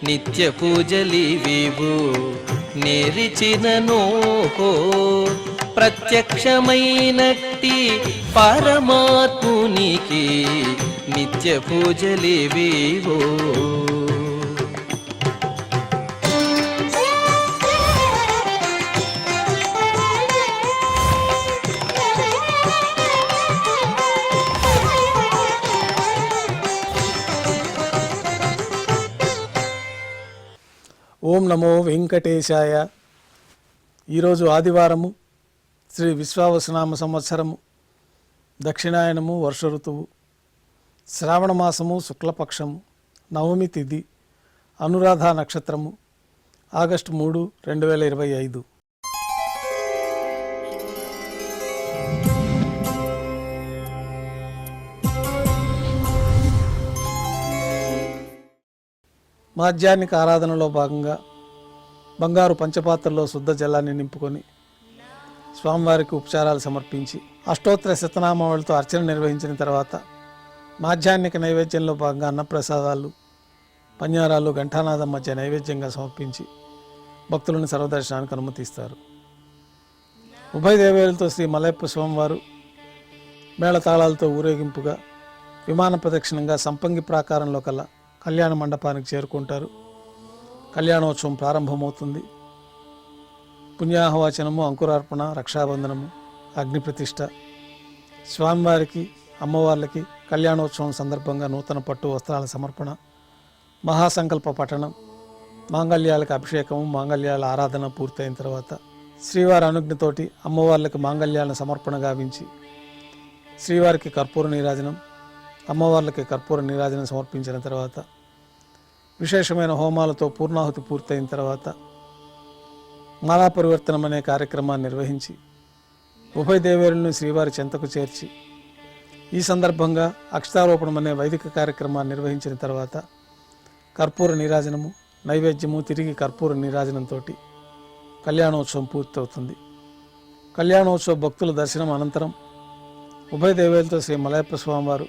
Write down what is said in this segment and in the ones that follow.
నిత్య పూజలివివు నేరిచిననోహో ప్రత్యక్షమైనట్టి పరమాత్మునికి నిత్య పూజలివివో. ఓం నమో వెంకటేశాయ. ఈరోజు ఆదివారము, శ్రీ విశ్వావసునామ సంవత్సరము, దక్షిణాయనము, వర్ష ఋతువు, శ్రావణ మాసము, శుక్లపక్షము, నవమి తిథి, అనురాధ నక్షత్రము, ఆగస్టు 3, 2025. మాధ్యాహ్నిక ఆరాధనలో భాగంగా బంగారు పంచపాత్రలో శుద్ధ జలాన్ని నింపుకొని స్వామివారికి ఉపచారాలు సమర్పించి అష్టోత్తర శతనామావళితో అర్చన నిర్వహించిన తర్వాత మాధ్యాహ్నిక నైవేద్యంలో భాగంగా అన్నప్రసాదాలు, పన్యారాలు, ఘంటానాదం మధ్య నైవేద్యంగా సమర్పించి భక్తులను సర్వదర్శనానికి అనుమతిస్తారు. ఉభయ దేవేరులతో శ్రీ మలయప్ప స్వామివారు మేళతాళాలతో ఊరేగింపుగా విమాన ప్రదక్షిణంగా సంపంగి ప్రాకారంలో కల్లా కళ్యాణ మండపానికి చేరుకుంటారు. కళ్యాణోత్సవం ప్రారంభమవుతుంది. పుణ్యాహవాచనము, అంకురార్పణ, రక్షాబంధనము, అగ్నిప్రతిష్ఠ, స్వామివారికి, అమ్మవార్లకి కళ్యాణోత్సవం సందర్భంగా నూతన పట్టు వస్త్రాల సమర్పణ, మహాసంకల్ప పఠనం, మాంగళ్యాలకు అభిషేకము, మాంగళ్యాల ఆరాధన పూర్తయిన తర్వాత శ్రీవారి అనుజ్ఞతోటి అమ్మవార్లకు మాంగళ్యాలను సమర్పణ గావించి శ్రీవారికి కర్పూర నీరాజనం, అమ్మవార్లకి కర్పూర నీరాజనం సమర్పించిన తర్వాత విశేషమైన హోమాలతో పూర్ణాహుతి పూర్తయిన తర్వాత మాలా పరివర్తనం అనే కార్యక్రమాన్ని నిర్వహించి ఉభయ దేవేరులను శ్రీవారి చెంతకు చేర్చి ఈ సందర్భంగా అక్షతారోపణం అనే వైదిక కార్యక్రమాన్ని నిర్వహించిన తర్వాత కర్పూర నీరాజనము, నైవేద్యము, తిరిగి కర్పూర నీరాజనంతో కళ్యాణోత్సవం పూర్తవుతుంది. కళ్యాణోత్సవ భక్తుల దర్శనం అనంతరం ఉభయ దేవేరులతో శ్రీ మలయప్ప స్వామివారు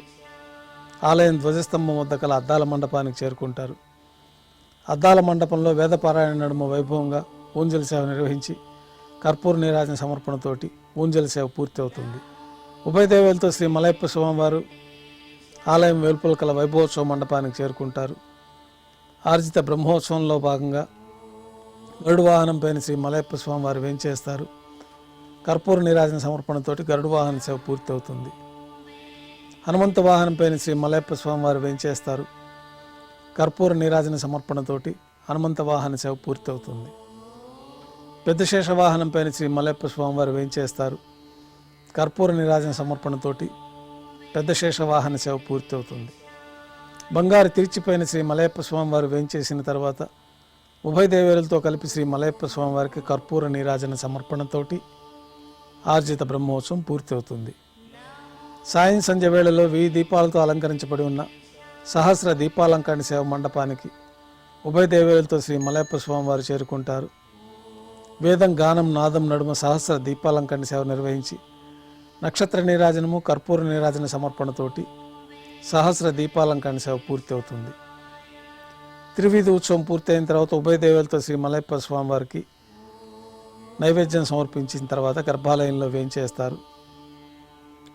ఆలయం ధ్వజస్తంభం వద్ద కల అద్దాల మండపానికి చేరుకుంటారు. అద్దాల మండపంలో వేదపారాయణ నడుమ వైభవంగా ఊంజల సేవ నిర్వహించి కర్పూర నీరాజన సమర్పణతోటి ఊంజల సేవ పూర్తి అవుతుంది. ఉభయ దేవేలతో శ్రీ మలయప్ప స్వామివారు ఆలయం వెలుపల కల వైభవోత్సవ మండపానికి చేరుకుంటారు. ఆర్జిత బ్రహ్మోత్సవంలో భాగంగా గరుడు వాహనం పైన శ్రీ మలయప్ప స్వామివారు వేంచేస్తారు. కర్పూర నీరాజన సమర్పణతోటి గరుడు వాహన సేవ పూర్తి అవుతుంది. హనుమంత వాహనం పైన శ్రీ మలయప్ప స్వామివారు వేంచేస్తారు. కర్పూర నీరాజన సమర్పణతోటి హనుమంత వాహన సేవ పూర్తి అవుతుంది. పెద్ద శేష వాహనం పైన శ్రీ మలయప్ప స్వామివారు వేంచేస్తారు. కర్పూర నీరాజన సమర్పణతోటి పెద్ద శేష వాహన సేవ పూర్తి అవుతుంది. బంగారు తిరిచిపైన శ్రీ మలయప్ప స్వామివారు వేంచేసిన తర్వాత ఉభయ దేవేరులతో కలిపి శ్రీ మలయప్ప స్వామివారికి కర్పూర నీరాజన సమర్పణతోటి ఆర్జిత బ్రహ్మోత్సవం పూర్తి అవుతుంది. సాయం సంధ్య వేళలో 1000 దీపాలతో అలంకరించబడి ఉన్న సహస్ర దీపాలంకరణ సేవ మండపానికి ఉభయ దేవేరులతో శ్రీ మలయప్ప స్వామివారు చేరుకుంటారు. వేదం, గానం, నాదం నడుమ సహస్ర దీపాలంకరణ సేవ నిర్వహించి నక్షత్ర నీరాజనము, కర్పూర నీరాజన సమర్పణతోటి సహస్ర దీపాలంకరణ సేవ పూర్తి అవుతుంది. త్రివీధి ఉత్సవం పూర్తయిన తర్వాత ఉభయ దేవేరులతో శ్రీ మలయప్ప స్వామివారికి నైవేద్యం సమర్పించిన తర్వాత గర్భాలయంలో వేంచేస్తారు.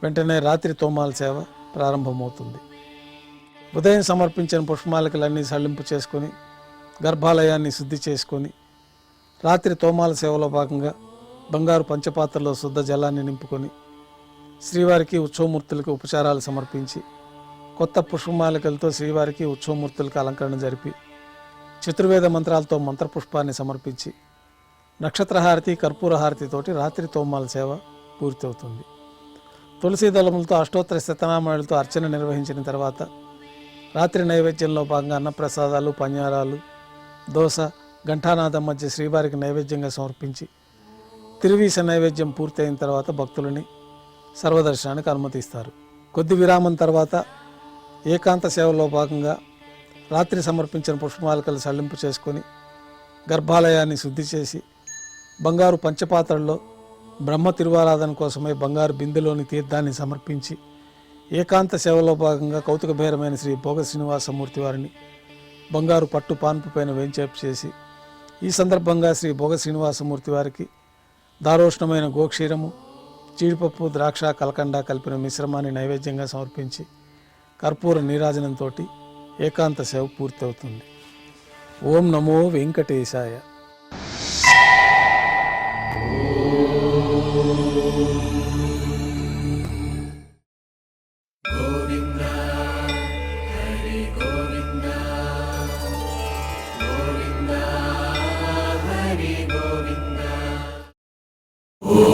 వెంటనే రాత్రి తోమాల సేవ ప్రారంభమవుతుంది. ఉదయం సమర్పించిన పుష్పమాలికలన్నీ సళ్లింపు చేసుకొని గర్భాలయాన్ని శుద్ధి చేసుకొని రాత్రి తోమాల సేవలో భాగంగా బంగారు పంచపాత్రలో శుద్ధ జలాన్ని నింపుకొని శ్రీవారికి, ఉత్సవమూర్తులకు ఉపచారాలు సమర్పించి కొత్త పుష్పమాలికలతో శ్రీవారికి, ఉత్సవమూర్తులకు అలంకరణ జరిపి చతుర్వేద మంత్రాలతో మంత్రపుష్పాన్ని సమర్పించి నక్షత్రహారతి, కర్పూరహారతితోటి రాత్రి తోమాల సేవ పూర్తి అవుతుంది. తులసీ దళములతో అష్టోత్తర శతనామావళితో అర్చన నిర్వహించిన తర్వాత రాత్రి నైవేద్యంలో భాగంగా అన్నప్రసాదాలు, పన్యారాలు, దోస, ఘంటానాదం మధ్య శ్రీవారికి నైవేద్యంగా సమర్పించి తిరువీస నైవేద్యం పూర్తయిన తర్వాత భక్తులని సర్వదర్శనానికి అనుమతిస్తారు. కొద్ది విరామం తర్వాత ఏకాంత సేవలో భాగంగా రాత్రి సమర్పించిన పుష్పమాలికలు సళ్లింపు చేసుకొని గర్భాలయాన్ని శుద్ధి చేసి బంగారు పంచపాత్రల్లో బ్రహ్మ తిరువారాధన కోసమై బంగారు బిందెలోని తీర్థాన్ని సమర్పించి ఏకాంత సేవలో భాగంగా కౌతుకభైరమైన శ్రీ భోగ శ్రీనివాసమూర్తి వారిని బంగారు పట్టు పాన్పు పైన వేంచేపు చేసి ఈ సందర్భంగా శ్రీ భోగ శ్రీనివాసమూర్తి వారికి దారోష్ణమైన గోక్షీరము, జీడిపప్పు, ద్రాక్ష, కలకండ కలిపిన మిశ్రమాన్ని నైవేద్యంగా సమర్పించి కర్పూర నీరాజనంతో ఏకాంత సేవ పూర్తవుతుంది. ఓం నమో వెంకటేశాయ. ఓ